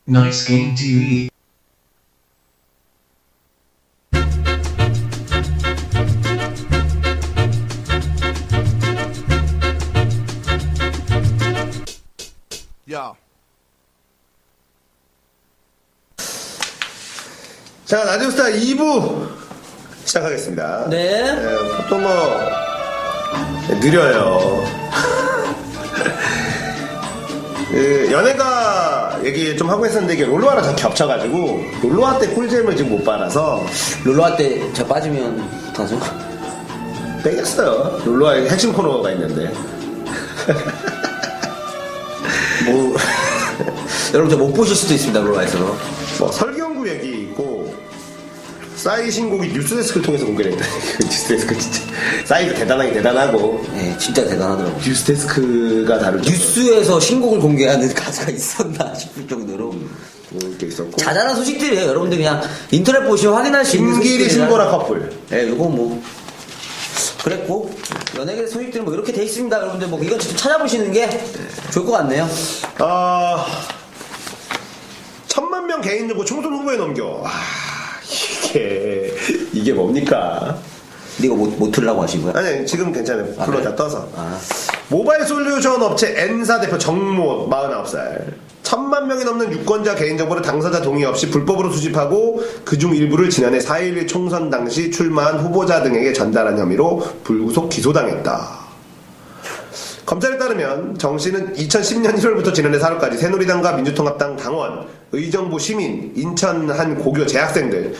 Nice Game TV. 야. 자, 라디오스타 2부 시작하겠습니다. 네. 보통 느려요. 연예가 얘기 좀 하고 했었는데 이게 롤로아랑 좀 겹쳐가지고 롤로아 때 꿀잼을 지금 못 받아서 롤로아 때 저 빠지면 가서 빼겠어요. 롤로아의 핵심 코너가 있는데. 뭐 여러분 저 못 보실 수도 있습니다. 롤로아에서. 뭐 설경구 얘기 있고 싸이 신곡이 뉴스데스크를 통해서 공개를 했다. 뉴스데스크 진짜 싸이가 대단하고 네, 진짜 대단하더라고요. 뉴스데스크가 다르죠. 뉴스에서 신곡을 공개하는 가수가 있었나 싶을 정도로 이렇게 있었고 자잘한 소식들이에요. 여러분들 그냥 인터넷 보시면 확인할 수 있는 김기리 소식들이라. 신보라 커플. 네, 이거 뭐 그랬고 연예계 소식들은 뭐 이렇게 돼 있습니다. 여러분들 뭐 이건 직접 찾아보시는 게 좋을 것 같네요. 1000만 명 개인 정보 총선 후보에 넘겨. 이게 뭡니까? 근데 이거 못 틀라고 하신 거야? 아니 지금 괜찮아요. 불러 그래? 다 떠서. 아. 모바일 솔루션 업체 N사 대표 정모 49살. 1000만 명이 넘는 유권자 개인정보를 당사자 동의 없이 불법으로 수집하고 그중 일부를 지난해 4.11 총선 당시 출마한 후보자 등에게 전달한 혐의로 불구속 기소당했다. 검찰에 따르면 정 씨는 2010년 1월부터 지난해 4월까지 새누리당과 민주통합당 당원, 의정부 시민, 인천 한 고교 재학생들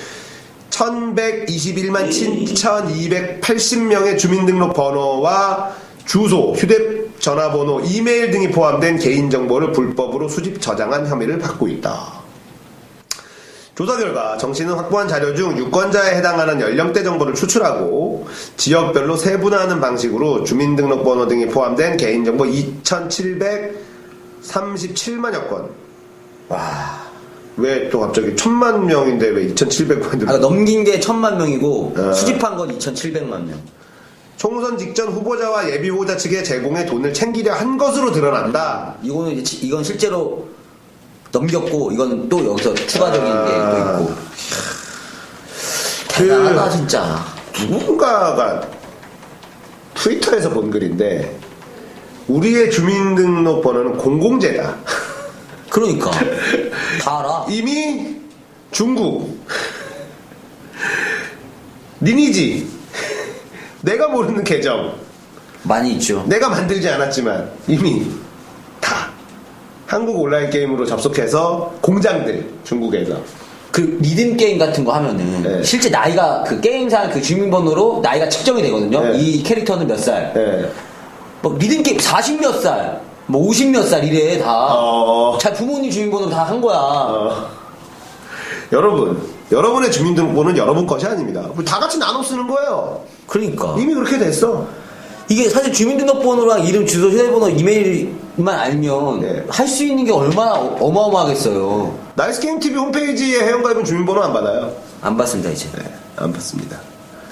1121만 7280명의 주민등록번호와 주소, 휴대전화번호, 이메일 등이 포함된 개인정보를 불법으로 수집 저장한 혐의를 받고 있다. 조사 결과 정 씨는 확보한 자료 중 유권자에 해당하는 연령대 정보를 추출하고 지역별로 세분화하는 방식으로 주민등록번호 등이 포함된 개인정보 2737만여 건. 와, 왜 또 갑자기 1000만 명인데 왜 2700만 명? 넘긴 게 1000만 명이고 수집한 건 2700만 명. 총선 직전 후보자와 예비 후보자 측에 제공해 돈을 챙기려 한 것으로 드러난다. 이건 실제로 넘겼고 이건 또 여기서 추가적인 게 또 있고. 대단하다 진짜. 누군가가 트위터에서 본 글인데 우리의 주민등록번호는 공공재다. 그러니까 다 알아. 이미 중국 리니지 내가 모르는 계정 많이 있죠. 내가 만들지 않았지만 이미 다 한국 온라인 게임으로 접속해서 공장들 중국에서 그 리듬 게임 같은 거 하면은 네. 실제 나이가 그 게임상 그 주민번호로 나이가 측정이 되거든요. 네. 이 캐릭터는 몇 살. 예. 뭐 리듬 게임 40 몇 살, 뭐 50 몇 살 이래 다. 자 부모님 주민번호 다 한 거야. 여러분의 주민등록번호는 여러분 것이 아닙니다. 다 같이 나눠 쓰는 거예요. 그러니까 이미 그렇게 됐어. 이게 사실 주민등록번호랑 이름, 주소, 휴대번호, 이메일만 알면 네. 할 수 있는 게 얼마나 어마어마하겠어요. 나이스게임TV 홈페이지에 회원가입은 주민번호 안 받아요. 안 받습니다 이제. 네, 안 받습니다.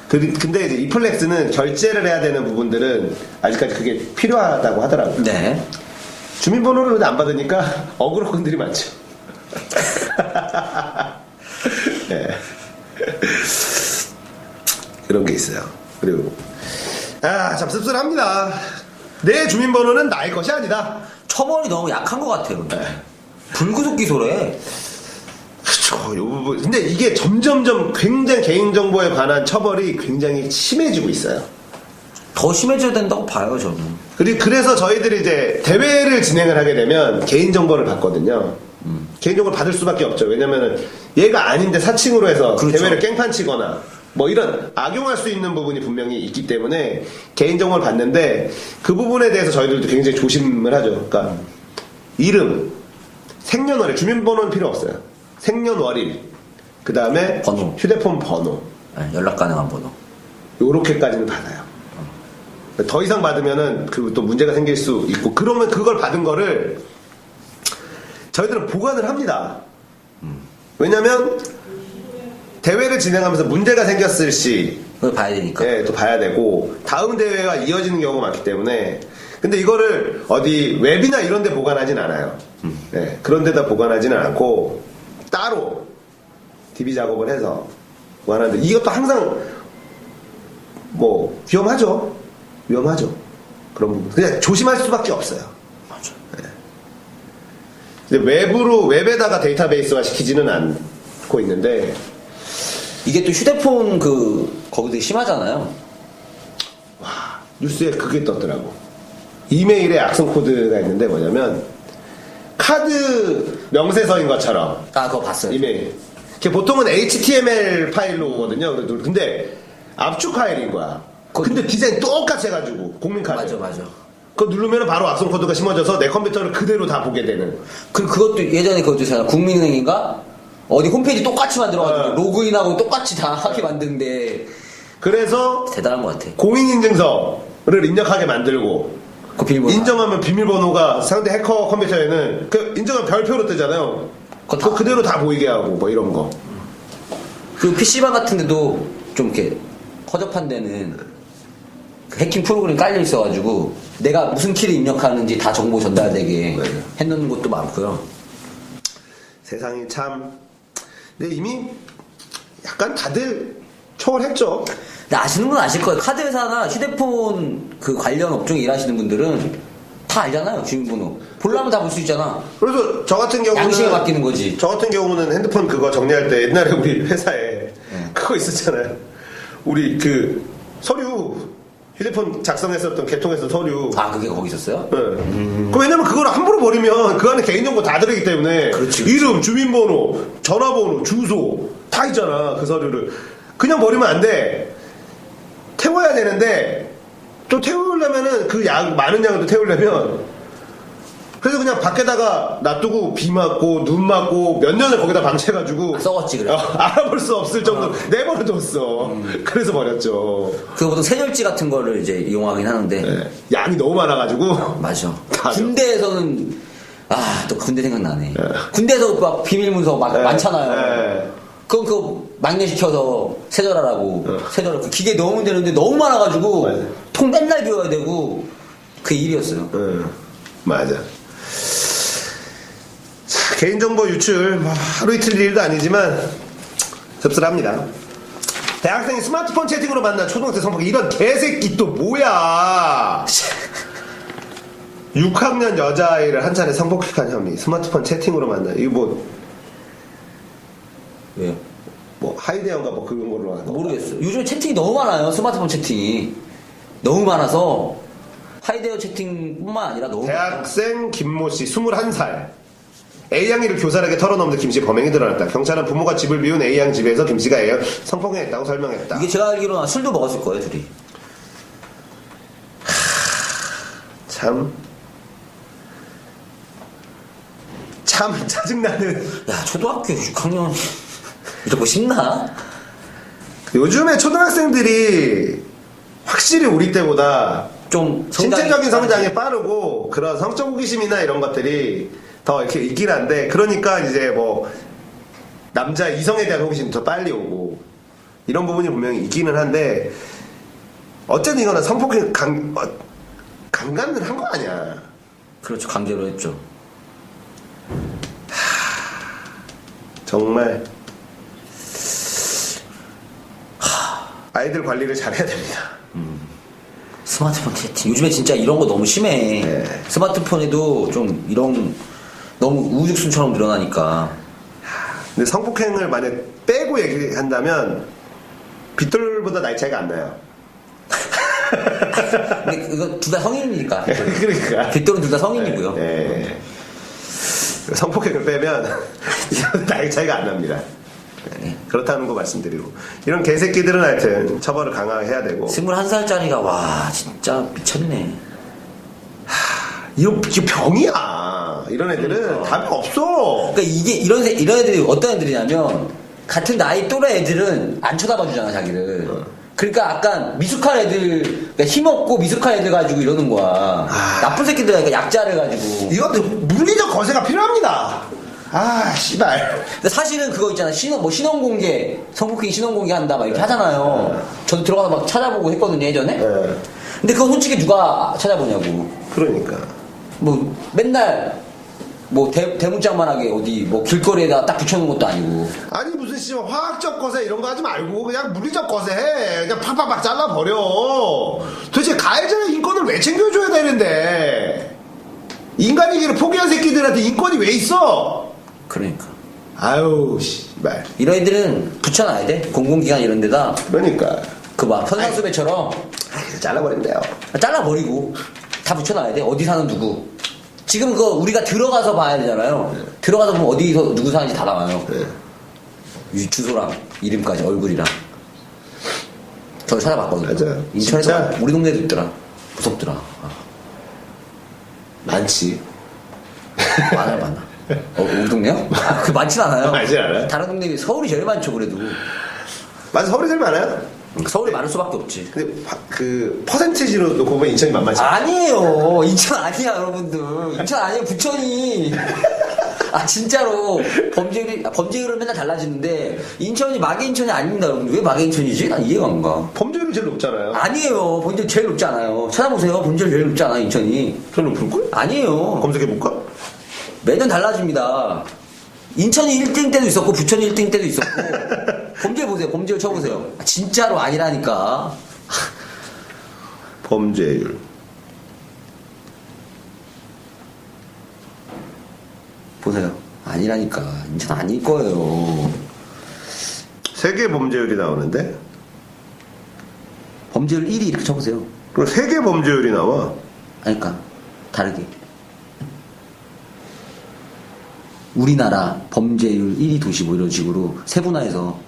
근데 이제 이플렉스는 결제를 해야 되는 부분들은 아직까지 그게 필요하다고 하더라고요. 네. 주민번호를 근데 안 받으니까 억울한 건들이 많죠. 네. 그런 게 있어요. 그리고 참 씁쓸합니다. 내 주민번호는 나의 것이 아니다. 처벌이 너무 약한 것 같아요. 네. 불구속 기소래. 그렇죠. 요 부분. 근데 이게 점점점 굉장히 개인정보에 관한 처벌이 굉장히 심해지고 있어요. 더 심해져야 된다고 봐요 저는. 그래서 저희들이 이제 대회를 진행을 하게 되면 개인정보를 받거든요. 개인정보를 받을 수밖에 없죠. 왜냐면은 얘가 아닌데 사칭으로 해서 그렇죠. 대회를 깽판 치거나 뭐 이런 악용할 수 있는 부분이 분명히 있기 때문에 개인정보를 받는데 그 부분에 대해서 저희들도 굉장히 조심을 하죠. 그러니까 이름, 생년월일, 주민번호는 필요 없어요. 생년월일, 그 다음에 번호. 휴대폰 번호, 네, 연락 가능한 번호. 요렇게까지는 받아요. 더 이상 받으면은 그리고 또 문제가 생길 수 있고 그러면 그걸 받은 거를 저희들은 보관을 합니다. 왜냐면 대회를 진행하면서 문제가 생겼을 시 그걸 봐야 되니까. 또 봐야 되고 다음 대회가 이어지는 경우가 많기 때문에 근데 이거를 어디 웹이나 이런 데 보관하진 않아요. 네, 그런 데다 보관하지는 않고 따로 DB 작업을 해서 보관하는데 이것도 항상 뭐 위험하죠. 그런 부분. 그냥 조심할 수밖에 없어요. 맞아. 네. 근데 웹에다가 데이터베이스화 시키지는 않고 있는데 이게 또 휴대폰 거기 되게 심하잖아요. 와, 뉴스에 그게 떴더라고. 이메일에 악성 코드가 있는데 뭐냐면 카드 명세서인 것처럼 그거 봤어요. 이메일. 보통은 HTML 파일로 오거든요. 근데 압축 파일인 거야. 근데 디자인 똑같이 해가지고 공민카드. 맞아. 그거 누르면 바로 악성 코드가 심어져서 내 컴퓨터를 그대로 다 보게 되는. 그것도 예전에 그것도 있잖아. 국민은행인가? 어디 홈페이지 똑같이 만들어가지고 로그인하고 똑같이 다 하게 만드는데 그래서 대단한 것 같아. 공인인증서를 입력하게 만들고 그 비밀번호 인정하면 비밀번호가 상대 해커 컴퓨터에는 인정하면 별표로 뜨잖아요. 그거 그대로 다 보이게 하고 뭐 이런 거. 그리고 PC방 같은 데도 좀 이렇게 허접한 데는 그 해킹 프로그램이 깔려 있어가지고 내가 무슨 키를 입력하는지 다 정보 전달되게 해놓는 것도 많고요. 세상이 참. 근데 이미 약간 다들 초월했죠. 근데 아시는 분 아실 거예요. 카드 회사나 휴대폰 관련 업종에 일하시는 분들은 다 알잖아요. 주민번호. 보려면 다 볼 수 있잖아. 그래서 저 같은 경우는 양식에 맡기는 거지. 저 같은 경우는 핸드폰 그거 정리할 때 옛날에 우리 회사에 그거 있었잖아요. 우리 서류 휴대폰 작성했었던 개통했던 서류. 그게 거기 있었어요? 네. 왜냐면 그걸 함부로 버리면 그 안에 개인정보 다 들어있기 때문에 그렇지. 이름, 주민번호, 전화번호, 주소 다 있잖아. 그 서류를 그냥 버리면 안 돼. 태워야 되는데 또 태우려면은 많은 양을 또 태우려면 그래서 그냥 밖에다가 놔두고 비 맞고 눈 맞고 몇 년을 거기다 방치해가지고 썩었지 그래. 알아볼 수 없을 정도 내버려뒀어. 그래서 버렸죠. 보통 세절지 같은 거를 이제 이용하긴 하는데. 네. 양이 너무 많아가지고. 맞아. 다죠. 군대에서는 또 군대 생각나네. 군대에서 막 비밀문서 많잖아요. 네. 그럼 망례시켜서 세절하라고 세절을 기계 넣으면 되는데 너무 많아가지고 맞아. 통 맨날 비워야 되고 그 일이었어요. 맞아. 자, 개인정보 유출 하루 이틀 일도 아니지만 씁쓸합니다. 대학생이 스마트폰 채팅으로 만난 초등학생 성폭 이런 개새끼 또 뭐야. 6학년 여자아이를 한 차례 성폭행한 혐의 스마트폰 채팅으로 만나. 이거 왜요? 하이데어인가 그런 걸로 하는 거 모르겠어요. 요즘에 채팅이 너무 많아요. 스마트폰 채팅이 너무 많아서 하이데어 채팅뿐만 아니라 너무 대학생 김모씨 21살 A양이를 교사에게 털어놓는 김씨 범행이 드러났다. 경찰은 부모가 집을 비운 A양 집에서 김씨가 A양 성폭행했다고 설명했다. 이게 제가 알기로는 술도 먹었을 거예요 둘이. 참 짜증나는. 야 초등학교 6학년 이러고 싶나? 요즘에 초등학생들이 확실히 우리 때보다 좀 신체적인 성장이 빠르고 그런 성적 호기심이나 이런 것들이 더 이렇게 있긴 한데, 그러니까 이제 남자 이성에 대한 호기심이 더 빨리 오고 이런 부분이 분명히 있기는 한데, 어쨌든 이거는 성폭행 강간을 한 거 아니야. 그렇죠. 강제로 했죠. 정말 아이들 관리를 잘해야 됩니다. 스마트폰 채팅 요즘에 진짜 이런 거 너무 심해. 네. 스마트폰에도 좀 이런 너무 우후죽순처럼 늘어나니까. 근데 성폭행을 만약 빼고 얘기한다면 빗돌보다 나이 차이가 안 나요. 근데 그거 둘 다 성인이니까. 그러니까 빗돌은 둘 다 성인이고요. 네. 성폭행을 빼면 나이 차이가 안 납니다. 네. 그렇다는 거 말씀드리고, 이런 개새끼들은 하여튼 처벌을 강하게 해야 되고. 21살짜리가 와 진짜 미쳤네. 이게 병이야. 이런 애들은 답이 없어. 그러니까 이게 이런 애들이 어떤 애들이냐면 같은 나이 또래 애들은 안 쳐다봐 주잖아 자기를. 그러니까 약간 미숙한 애들, 그러니까 힘없고 미숙한 애들 가지고 이러는 거야. 나쁜 새끼들, 그러니까 약자를 가지고. 이것도 물리적 거세가 필요합니다. 씨발. 근데 사실은 그거 있잖아. 신원 공개, 성폭행 신원 공개 한다 막 이렇게 하잖아요. 저도 들어가서 막 찾아보고 했거든요 예전에. 근데 그거 솔직히 누가 찾아보냐고. 그러니까. 뭐 맨날 뭐 대문짝만하게 어디 뭐 길거리에다 딱 붙여놓은 것도 아니고. 아니 무슨 씨 화학적 거세 이런 거 하지 말고 그냥 물리적 거세 해. 그냥 팍팍팍 잘라버려. 도대체 가해자의 인권을 왜 챙겨줘야 되는데. 인간이기를 포기한 새끼들한테 인권이 왜 있어? 그러니까. 아유 씨발. 이런 애들은 붙여놔야 돼. 공공기관 이런 데다. 그러니까. 그 막 현상수배처럼 잘라버린대요. 잘라버리고 다 붙여놔야 돼. 어디 사는 누구. 지금 그거 우리가 들어가서 봐야 되잖아요. 들어가서 보면 어디서 누구 사는지 다 나와요. 주소랑 이름까지 얼굴이랑. 저 찾아봤거든요. 맞아요. 인천에서 진짜? 우리 동네도 있더라. 무섭더라. 아. 많지. 많아. 우리 동네요? 아, 그 많진 않아요. 많진 않아요? 다른 동네 서울이 제일 많죠 그래도. 맞아 서울이 제일 많아요. 서울이 많을 수밖에 없지. 근데 그 퍼센티지로 놓고 보면 인천이 만만치 않아. 아니에요. 인천 아니야 여러분들. 인천 아니에요. 부천이. 아 진짜로 범죄율은 맨날 달라지는데 인천이 마계 인천이 아닙니다 여러분. 왜 마계 인천이지? 난 이해가 안 가. 범죄율이 제일 높잖아요. 아니에요. 범죄율 제일 높지 않아요. 찾아보세요. 범죄율 제일 높지 않아 인천이. 제일 높을걸? 아니에요. 검색해볼까? 매년 달라집니다. 인천이 1등 때도 있었고 부천이 1등 때도 있었고. 범죄 보세요. 범죄율 쳐보세요. 진짜로 아니라니까. 범죄율. 보세요. 아니라니까. 인천 아닐 거예요. 세계 범죄율이 나오는데? 범죄율 1위 이렇게 쳐보세요. 그럼 세계 범죄율이 나와. 그러니까 다르게. 우리나라 범죄율 1위 도시 뭐 이런 식으로 세분화해서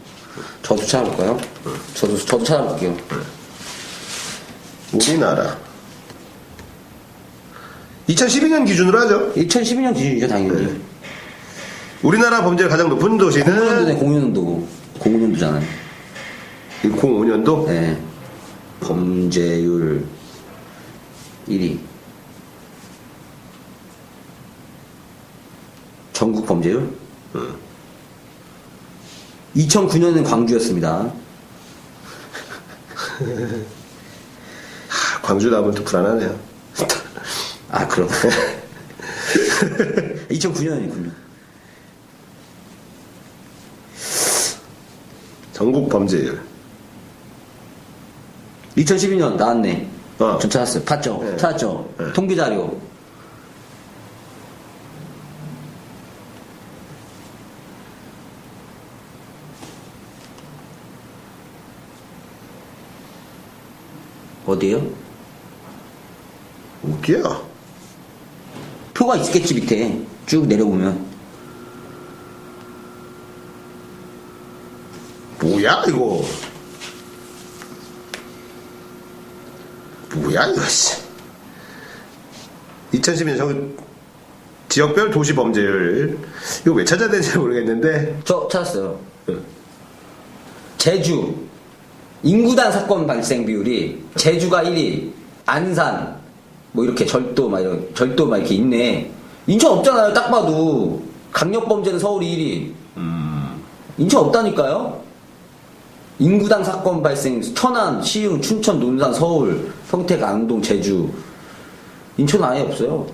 저도 찾아볼까요? 저도 찾아볼게요. 우리나라. 2012년 기준으로 하죠. 2012년 기준이죠 당연히. 우리나라 범죄율 가장 높은 도시는 05년도잖아요. 05년도? 네. 범죄율 1위. 전국 범죄율? 2009년은 광주였습니다. 광주 나오면 또 불안하네요. 아, 그럼. 2009년이군요. 전국 범죄율. 2012년 나왔네. 어. 전 찾았어요. 봤죠? 네. 찾았죠? 네. 통계자료. 어디에요? 웃겨. 표가 있겠지, 밑에. 쭉 내려보면. 뭐야, 이거. 뭐야, 이거, 씨. 2012년 지역별 도시 범죄율. 이거 왜 찾아야 되는지 모르겠는데. 저 찾았어요. 제주. 인구당 사건 발생 비율이 제주가 1위, 안산, 뭐 이렇게 절도 막 이렇게 있네. 인천 없잖아요, 딱 봐도. 강력범죄는 서울이 1위. 인천 없다니까요? 인구당 사건 발생, 천안, 시흥, 춘천, 논산, 서울, 평택, 안동, 제주. 인천은 아예 없어요.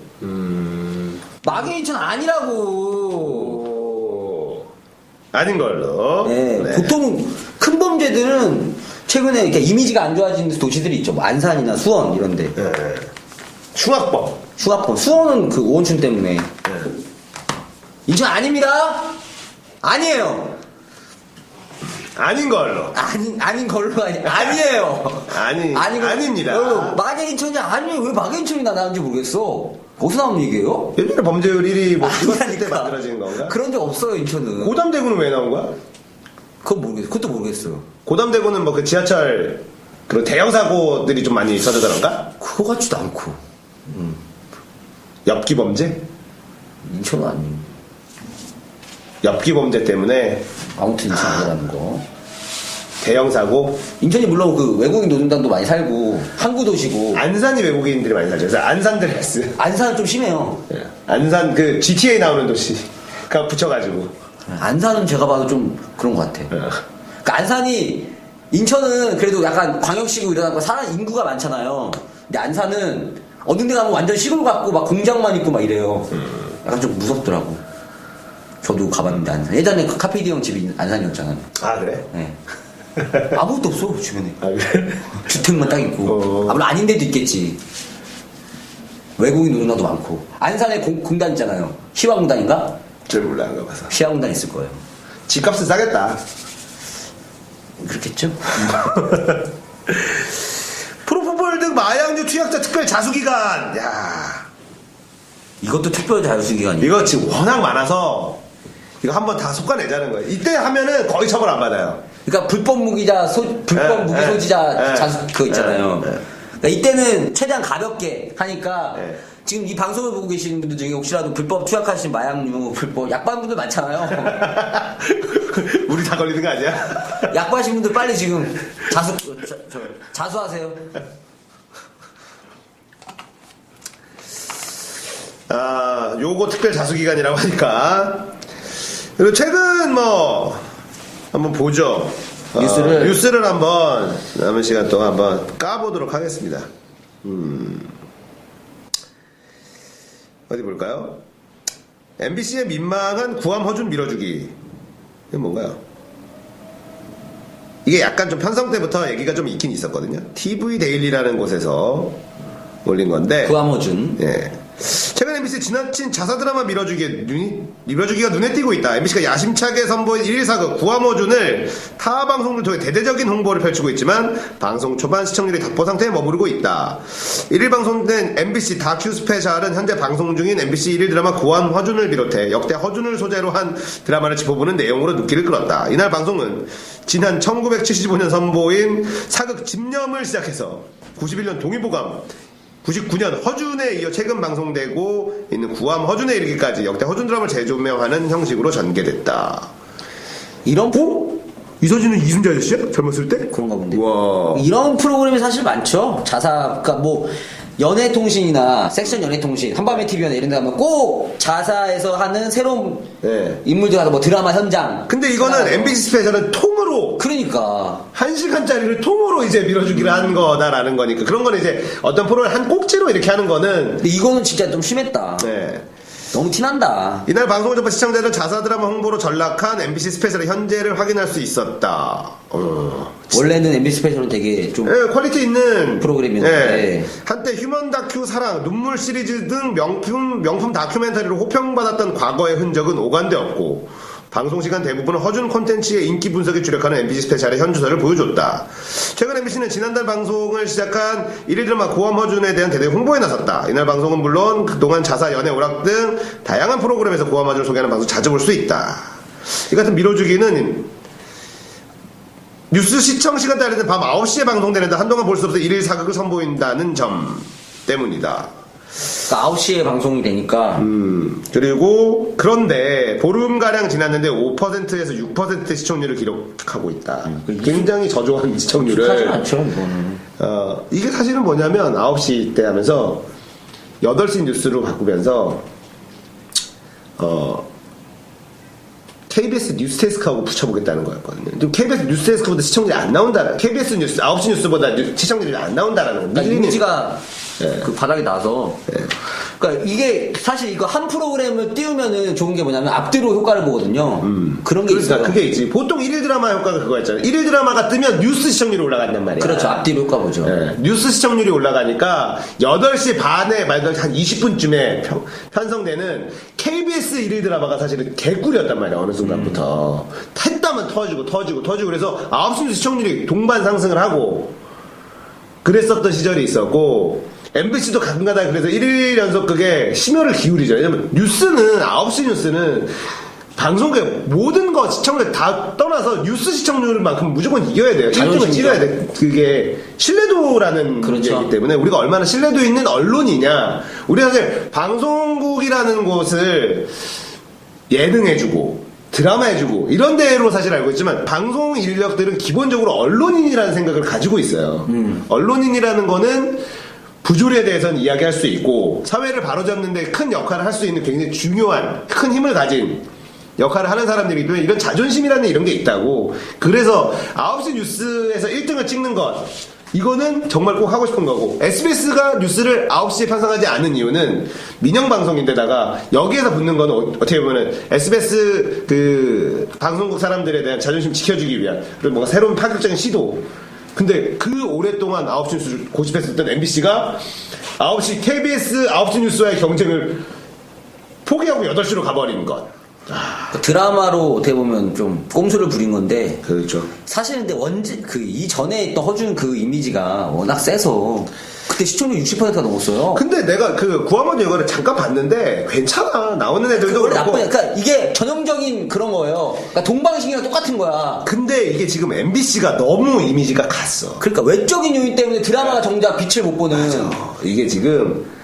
마계 인천 아니라고. 아닌 걸로. 네, 네. 보통 큰 범죄들은 최근에 이렇게 이미지가 안 좋아지는 도시들이 있죠. 뭐 안산이나 수원 이런데. 네. 흉악범. 흉악범. 수원은 그 오원춘 때문에. 인천 아닙니다. 아니에요. 아닌 걸로. 아닌 걸로 아니에요. 아닙니다. 여러분, 마계 인천이 아니에요. 왜 마계 인천이 나는지 모르겠어. 어디서 나온 얘기예요? 예전에 범죄율 1위 뭐 찍었을 때 아니라니까. 만들어진 건가? 그런 적 없어요, 인천은. 고담대구는 왜 나온 거야? 그것도 모르겠어요. 고담대구는 뭐 그 지하철 그런 대형 사고들이 좀 많이 있어서 그런가? 그거 같지도 않고. 엽기 범죄? 인천은 아니에요. 엽기 범죄 때문에 아무튼 인천 아니라는 거. 대형 사고. 인천이 물론 그 외국인 노동당도 많이 살고 항구 도시고. 안산이 외국인들이 많이 살죠. 그래서 안산드레스. 안산은 좀 심해요. 안산 그 GTA 나오는 도시. 그 붙여가지고. 안산은 제가 봐도 좀 그런 것 같아. 어. 그러니까 안산이 인천은 그래도 약간 광역시고 이러다 사람 인구가 많잖아요. 근데 안산은 어느 데 가면 완전 시골 같고 막 공장만 있고 막 이래요. 약간 좀 무섭더라고. 저도 가봤는데 안산. 예전에 그 카피디 형 집이 안산이었잖아요. 아 그래? 네. 아무것도 없어 주변에. 아 그래? 주택만 딱 있고. 아무튼 아닌 데도 있겠지. 외국인 누나도 많고. 안산에 공단 있잖아요. 희화공단인가? 잘 몰라 안 가봐서. 희화공단 있을 거예요. 집값은 싸겠다. 그렇겠죠? 프로포폴 등 마약류 투약자 특별 자수기간. 야, 이것도 특별 자유수기간이에요. 이거 지금 워낙 많아서 이거 한번 다 속아내자는 거예요. 이때 하면은 거의 처벌 안 받아요. 그러니까 불법 무기자, 불법 무기 소지자 자수 그거 있잖아요. 그러니까 이때는 최대한 가볍게 하니까 지금 이 방송을 보고 계시는 분들 중에 혹시라도 불법 투약하신 마약류, 불법 약반 분들 많잖아요. 우리 다 걸리는 거 아니야? 약과신 분들 빨리 지금 자수하세요. 아, 요거 특별 자수기간이라고 하니까. 그리고 최근 뭐 한번 보죠. 뉴스를 한번 남은 시간 동안 한번 까보도록 하겠습니다. 어디 볼까요? MBC의 민망한 구함 허준 밀어주기. 이게 뭔가요? 이게 약간 좀 편성 때부터 얘기가 좀 있긴 있었거든요. TV 데일리라는 곳에서 올린 건데. 구함 허준. 예. 최근 MBC 지나친 자사 드라마 밀어주기가 눈에 띄고 있다. MBC가 야심차게 선보인 1일 사극 구함 허준을 타 방송을 통해 대대적인 홍보를 펼치고 있지만 방송 초반 시청률이 답보 상태에 머무르고 있다. 1일 방송된 MBC 다큐 스페셜은 현재 방송 중인 MBC 1일 드라마 구함 허준을 비롯해 역대 허준을 소재로 한 드라마를 짚어보는 내용으로 눈길을 끌었다. 이날 방송은 지난 1975년 선보인 사극 집념을 시작해서 91년 동의보감, 99년 허준에 이어 최근 방송되고 있는 구함 허준에 이르기까지 역대 허준 드라마를 재조명하는 형식으로 전개됐다. 이런 이서진은 이순재 아저씨야? 젊었을 때? 그런가 본데. 와. 이런 프로그램이 사실 많죠. 그러니까 뭐 연애통신이나 섹션 연애통신, 한밤의 TV나 이런 데 가면 꼭 자사에서 하는 새로운 인물들 가서 뭐 드라마 현장. 근데 이거는 MBC 스페셜은 통으로. 그러니까. 1시간짜리를 통으로 이제 밀어주기를 한 거다라는 거니까. 그런 거는 이제 어떤 프로를 한 꼭지로 이렇게 하는 거는. 근데 이거는 진짜 좀 심했다. 네. 너무 티난다. 이날 방송을 접한 시청자들은 자사 드라마 홍보로 전락한 MBC 스페셜의 현재를 확인할 수 있었다. 원래는 MBC 스페셜은 되게 좀 퀄리티 있는 프로그램이었는데 한때 휴먼 다큐 사랑, 눈물 시리즈 등 명품 다큐멘터리로 호평받았던 과거의 흔적은 오간데 없고 방송 시간 대부분은 허준 콘텐츠의 인기 분석에 주력하는 MBC 스페셜의 현주소를 보여줬다. 최근 MBC는 지난달 방송을 시작한 1일 드라마 구함 허준에 대한 대대 홍보에 나섰다. 이날 방송은 물론 그동안 자사, 연애, 오락 등 다양한 프로그램에서 구함 허준을 소개하는 방송 자주 볼 수 있다. 이 같은 밀어주기는 뉴스 시청 시간대에 밤 9시에 방송되는데 한동안 볼 수 없어 1일 사극을 선보인다는 점 때문이다. 그러니까 9시에 방송이 되니까. 그리고 그런데 보름가량 지났는데 5%에서 6% 시청률을 기록하고 있다. 굉장히 저조한 시청률을. 하지 않죠, 이거는. 이게 사실은 뭐냐면 9시 때 하면서 8시 뉴스로 바꾸면서 KBS 뉴스데스크하고 붙여보겠다는 거였거든요. 좀 KBS 뉴스데스크보다 시청률이 안 나온다. KBS 뉴스 9시 뉴스보다 시청률이 안 나온다라는 거. 그러니까 이미지가 그 바닥에 나서. 그러니까 이게 사실 이거 한 프로그램을 띄우면은 좋은 게 뭐냐면 앞뒤로 효과를 보거든요. 그런 게 있어요. 그게 있지. 보통 1일 드라마 효과가 그거 있잖아요. 1일 드라마가 뜨면 뉴스 시청률이 올라간단 말이야. 그렇죠. 앞뒤로 효과 보죠. 뉴스 시청률이 올라가니까 8시 반에 말도 한 20분쯤에 편성되는 KBS 1일 드라마가 사실은 개꿀이었단 말이야. 어느 순간부터. 했다면 터지고 그래서 9시 뉴스 시청률이 동반 상승을 하고 그랬었던 시절이 있었고 MBC도 가끔가다 그래서 1일 연속극에 심혈을 기울이죠. 왜냐면 뉴스는 9시 뉴스는 방송국의 모든 거 시청률 다 떠나서 뉴스 시청률만큼 무조건 이겨야 돼요. 1등을 찔러야 돼. 그게 신뢰도라는 문제이기 때문에 우리가 얼마나 신뢰도 있는 언론이냐. 우리가 사실 방송국이라는 곳을 예능해주고 드라마 해주고 이런 데로 사실 알고 있지만 방송 인력들은 기본적으로 언론인이라는 생각을 가지고 있어요. 언론인이라는 거는 부조리에 대해서는 이야기할 수 있고 사회를 바로잡는 데 큰 역할을 할 수 있는 굉장히 중요한 큰 힘을 가진 역할을 하는 사람들이기 때문에 이런 자존심이라는 이런 게 있다고. 그래서 9시 뉴스에서 1등을 찍는 것, 이거는 정말 꼭 하고 싶은 거고, SBS가 뉴스를 9시에 편성하지 않은 이유는 민영방송인데다가 여기에서 붙는 거는 어떻게 보면은 SBS 그 방송국 사람들에 대한 자존심 지켜주기 위한 그리고 뭔가 새로운 파격적인 시도. 근데 그 오랫동안 9시 뉴스를 고집했었던 MBC가 9시 KBS 9시 뉴스와의 경쟁을 포기하고 8시로 가버린 것. 드라마로 어떻게 보면 좀 꼼수를 부린 건데. 그렇죠. 사실 근데 이전에 있던 허준 그 이미지가 워낙 세서 그때 시청률 60%가 넘었어요. 근데 내가 그 구하모드 이거를 잠깐 봤는데 괜찮아. 나오는 애들도 그렇고. 그러니까 이게 전형적인 그런 거예요. 그러니까 동방신기랑 똑같은 거야. 근데 이게 지금 MBC가 너무 이미지가 갔어. 그러니까 외적인 요인 때문에 드라마가 정작 빛을 못 보는. 맞아. 이게 지금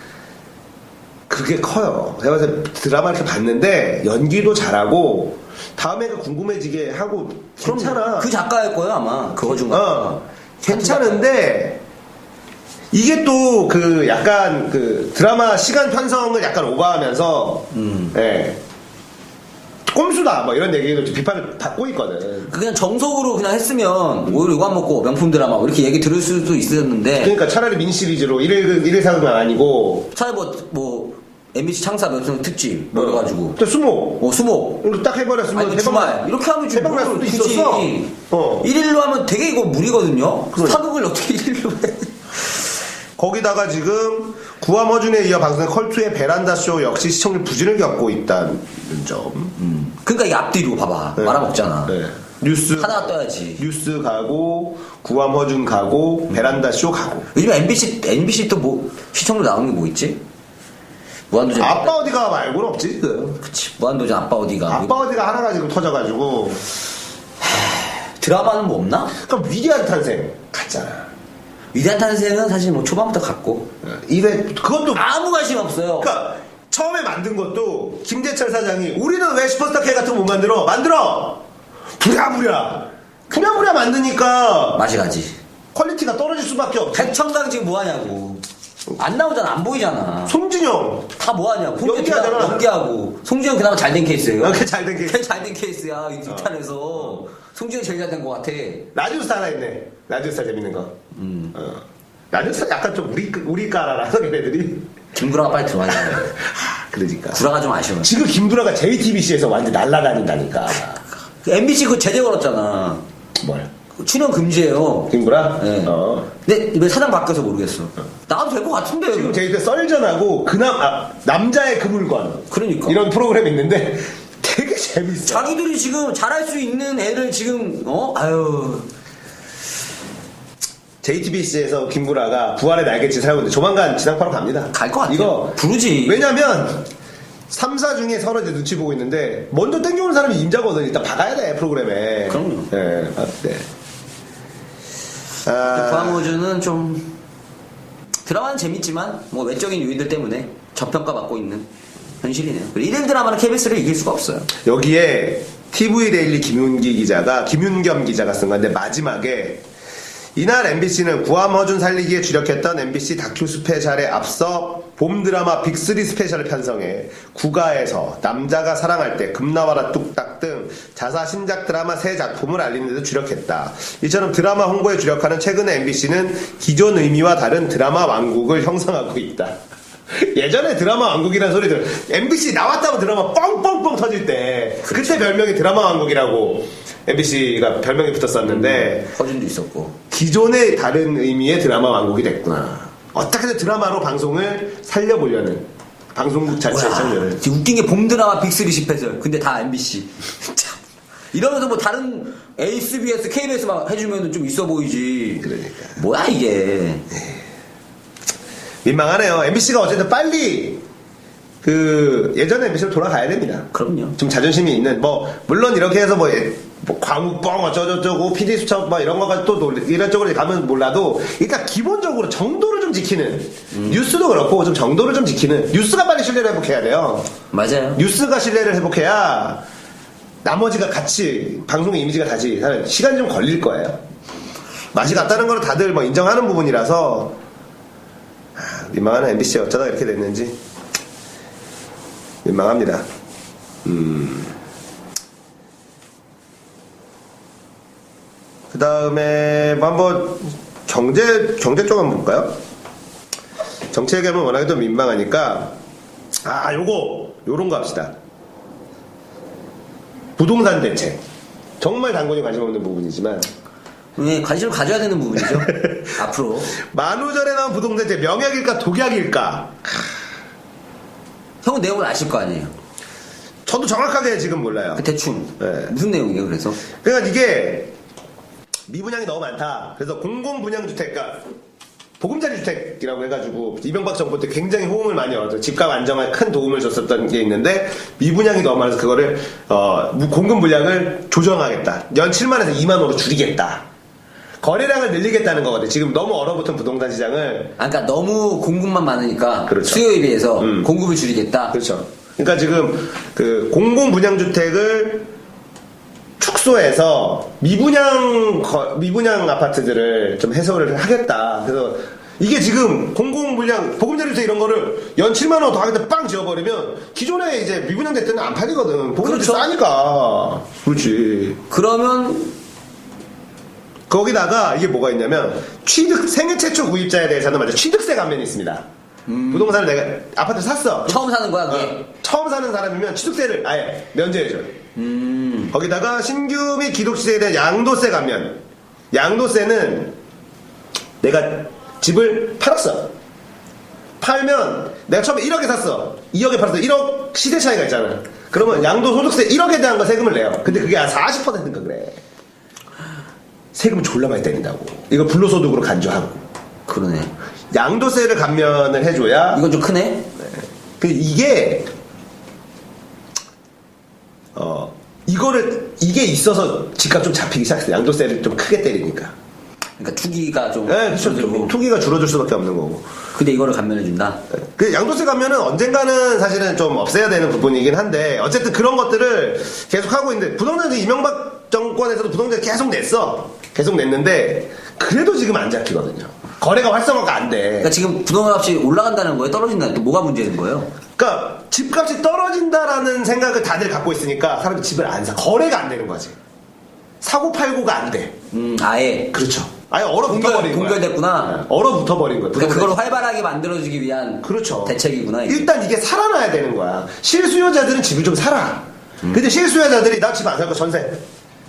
그게 커요. 제가 드라마 이렇게 봤는데 연기도 잘하고 다음에가 궁금해지게 하고 괜찮아. 그 작가일 거예요 아마. 그 허준. 괜찮은데 이게 또 그 약간 그 드라마 시간 편성을 약간 오버하면서 예. 꼼수다 뭐 이런 얘기도 좀 비판을 받고 있거든. 그냥 정석으로 그냥 했으면 오히려 이거 안 먹고 명품 드라마 뭐 이렇게 얘기 들을 수도 있었는데. 그러니까 차라리 민 시리즈로 1일 사극만 아니고 차라리 뭐 MBC 창사 몇성 특집 뭐 이래가지고 또 수목 수목 딱 해버렸으면 아니 주말 이렇게 하면 좀 대박 날 수도 있었어. 1일로 하면 되게 이거 무리거든요. 그러니까. 사극을 어떻게 1일로 해. 거기다가 지금 구암 허준에 이어 방송의 컬투의 베란다 쇼 역시 시청률 부진을 겪고 있다는 점. 그러니까 이 앞뒤로 봐봐. 네. 말아먹잖아. 네. 뉴스 하나가 떠야지. 뉴스 가고 구암 허준 가고 베란다 쇼 가고. 요즘 MBC 또 뭐 시청률 나오는 게 뭐 있지? 무한도전. 아빠 어디가 말고는 없지 지금. 그치. 무한도전 아빠 어디가. 아빠 어디가 하나가 지금 터져가지고. 드라마는 뭐 없나? 그럼 위대한 탄생 갔잖아. 위대한 탄생은 사실 뭐 초반부터 갔고. 이래 그것도 아무 관심 없어요. 그러니까 처음에 만든 것도 김재철 사장이 우리는 왜 슈퍼스타 K 같은 거 못 만들어 부랴부랴 만드니까 맛이 가지. 퀄리티가 떨어질 수밖에 없지. 백청강 지금 뭐 하냐고. 안 나오잖아. 안 보이잖아. 송진영 다 뭐 하냐고. 연기하잖아. 연기하고. 송지현 그나마 잘된 케이스예요. 걔 잘된 케이스. 걔 잘된 케이스야. 이 뒷판에서. 송지현 제일 잘된 것 같아. 라디오스타 하나 있네. 라디오스타 재밌는 거. 라디오스타 약간 좀 우리 까라라서 걔네들이. 김구라가 빨리 들어와야 돼. 그러니까. 구라가 좀 아쉬워. 지금 김구라가 JTBC에서 완전 날아다닌다니까. MBC 그거 제재 걸었잖아. 뭘? 출연 금지예요. 김구라? 네. 근데 왜 사장 바뀌어서 모르겠어. 나가도 될 것 같은데. 지금 JTBC 썰전하고 남자의 그 물건. 그러니까. 이런 프로그램 있는데 되게 재밌어. 자기들이 지금 잘할 수 있는 애를 지금 아유. JTBC에서 김구라가 부활의 날갯짓을 하고 있는데 조만간 지상파로 갑니다. 갈 것 같아요. 이거 부르지. 왜냐면 3사 중에 서로 이제 눈치 보고 있는데 먼저 땡겨오는 사람이 임자거든. 일단 박아야 돼 프로그램에. 그럼요. 네, 네. 구하모주는 좀 드라마는 재밌지만 뭐 외적인 요인들 때문에 저평가 받고 있는 현실이네요. 일일 드라마는 KBS를 이길 수가 없어요. 여기에 TV데일리 김윤겸 기자가 쓴 건데 마지막에 이날 MBC는 구암 허준 살리기에 주력했던 MBC 다큐 스페셜에 앞서 봄 드라마 빅3 스페셜을 편성해 국가에서 남자가 사랑할 때 금나와라 뚝딱 등 자사 신작 드라마 3작품을 알리는 데도 주력했다. 이처럼 드라마 홍보에 주력하는 최근의 MBC는 기존 의미와 다른 드라마 왕국을 형성하고 있다. 예전에 드라마 왕국이라는 소리들 MBC 나왔다고 드라마 뻥뻥뻥 터질 때 그때 별명이 드라마 왕국이라고 MBC가 별명이 붙었었는데 허준도 있었고 기존의 다른 의미의 드라마 왕국이 됐구나. 어떻게든 드라마로 방송을 살려보려는 방송국 자체의 참여를. 웃긴 게 봄 드라마 빅3 스페셜 근데 다 MBC 참. 이러면서 뭐 다른 SBS, KBS만 해주면 좀 있어 보이지. 그러니까 뭐야 이게. 민망하네요. MBC가 어쨌든 빨리 그 예전의 MBC로 돌아가야 됩니다. 그럼요. 좀 자존심이 있는 물론 이렇게 해서 뭐 광우뻥 어쩌고저쩌고 PD 수첩 이런 거가 또 이런쪽으로 가면 몰라도 일단 기본적으로 정도를 좀 지키는 뉴스도 그렇고 좀 정도를 좀 지키는 뉴스가 빨리 신뢰를 회복해야 돼요. 맞아요. 뉴스가 신뢰를 회복해야 나머지가 같이 방송의 이미지가 다시 시간이 좀 걸릴 거예요. 맛이 같다는 걸 다들 인정하는 부분이라서 민망한 MBC 어쩌다 이렇게 됐는지 민망합니다. 다음에 한번 경제 쪽 한번 볼까요? 정치 얘기하면 워낙에 또 민망하니까 요런 거 합시다. 부동산 대책. 정말 당분이 관심 없는 부분이지만 관심을 가져야 되는 부분이죠. 앞으로. 만우절에 나온 부동산 대책 명약일까 독약일까? 형은 내용을 아실 거 아니에요? 저도 정확하게 지금 몰라요. 대충. 네. 무슨 내용이에요, 그래서? 그러니까 이게 미분양이 너무 많다. 그래서 공공분양주택, 그러니까 보금자리 주택이라고 해가지고 이명박 정부 때 굉장히 호응을 많이 얻어 집값 안정에 큰 도움을 줬었던 게 있는데 미분양이 너무 많아서 그거를 공급 물량을 조정하겠다. 연 7만에서 2만으로 줄이겠다. 거래량을 늘리겠다는 거거든. 지금 너무 얼어붙은 부동산 시장을. 그러니까 너무 공급만 많으니까 그렇죠. 수요에 비해서 공급을 줄이겠다. 그렇죠. 그러니까 지금 그 공공분양주택을 축소해서 미분양 아파트들을 좀 해소를 하겠다. 그래서 이게 지금 공공분양 보금자리주택 이런 거를 연 7만 원 더 하겠다 빵 지어버리면 기존에 이제 미분양 될 때는 안 팔리거든. 보금자리주택 그렇죠. 싸니까. 그렇지. 그러면 거기다가 이게 뭐가 있냐면 생애 최초 구입자에 대해서는 먼저 취득세 감면이 있습니다. 부동산을 내가 아파트 샀어. 처음 사는 거야, 그게? 처음 사는 사람이면 취득세를 아예 면제해줘요. 거기다가 신규 및 기록시세에 대한 양도세 감면. 양도세는 내가 집을 팔았어. 팔면 내가 처음에 1억에 샀어. 2억에 팔았어. 1억 시세 차이가 있잖아. 그러면 양도소득세 1억에 대한 거 세금을 내요. 근데 그게 한 40%인가 그래. 세금을 졸라 많이 때린다고. 이걸 불로소득으로 간주하고. 그러네. 양도세를 감면을 해줘야. 이건 좀 크네? 근데 이게 이게 있어서 집값 좀 잡히기 시작했어. 양도세를 좀 크게 때리니까. 그러니까 투기가 좀. 네, 그렇죠. 줄어들고. 투기가 줄어들 수밖에 없는 거고. 근데 이거를 감면해준다? 그 양도세 감면은 언젠가는 사실은 좀 없애야 되는 부분이긴 한데 어쨌든 그런 것들을 계속 하고 있는데 부동산 이명박 정권에서도 부동산 계속 냈어. 계속 냈는데 그래도 지금 안 잡히거든요. 거래가 활성화가 안 돼. 그러니까 지금 부동산 값이 올라간다는 거예요? 떨어진다는 또 뭐가 문제인 거예요? 그러니까 집값이 떨어진다라는 생각을 다들 갖고 있으니까 사람들이 집을 안 사. 거래가 안 되는 거지. 사고 팔고가 안 돼. 아예. 그렇죠. 아예 얼어붙어버린 거야. 동결됐구나. 네, 얼어붙어버린 거야. 그러니까 그걸 활발하게 만들어주기 위한 그렇죠. 대책이구나. 이게. 일단 이게 살아나야 되는 거야. 실수요자들은 집을 좀 사라. 근데 실수요자들이 나 집 안 살 거 전세.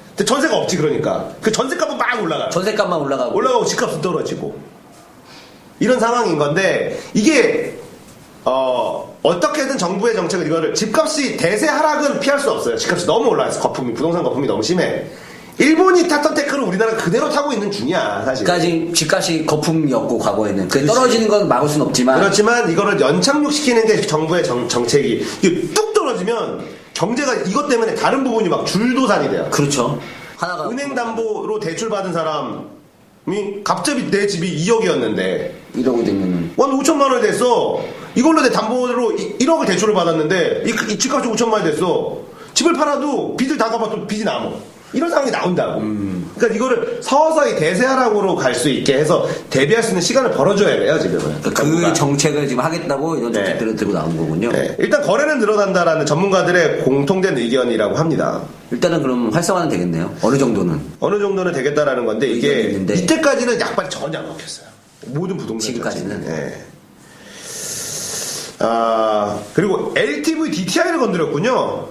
근데 전세가 없지 그러니까. 그 전세값은 막 올라가. 전세값만 올라가고 집값은 떨어지고. 이런 상황인 건데 이게 어떻게든 정부의 정책은 이거를 집값이 대세 하락은 피할 수 없어요. 집값이 너무 올라서 부동산 거품이 너무 심해. 일본이 탔던 태클을 우리나라가 그대로 타고 있는 중이야 사실. 그러니까 지금 집값이 거품이었고 과거에는 그 그렇지. 떨어지는 건 막을 수는 없지만 그렇지만 이거를 연착륙시키는 게 정부의 정책이 이게 뚝 떨어지면 경제가 이것 때문에 다른 부분이 막 줄도산이 돼요. 그렇죠. 하나가 은행 담보로 대출 받은 사람이 갑자기 내 집이 2억이었는데 이러고 되면은 원 5천만 원이 됐어. 이걸로 내 담보로 1억을 대출을 받았는데 이 집값이 5천만 원이 됐어. 집을 팔아도 빚을 다 갚아도 빚이 남아. 이런 상황이 나온다고. 그러니까 이거를 서서히 대세하락으로 갈 수 있게 해서 대비할 수 있는 시간을 벌어줘야 돼요 지금은. 그러니까 그 정책을 지금 하겠다고 이런 정책들을 들고 나온 거군요. 네. 일단 거래는 늘어난다라는 전문가들의 공통된 의견이라고 합니다. 일단은 그럼 활성화는 되겠네요. 어느 정도는. 어느 정도는 되겠다라는 건데 이게 의견이 있는데. 이때까지는 약발이 전혀 안 먹혔어요. 모든 부동산 지금까지는. 네. 그리고 LTV DTI를 건드렸군요.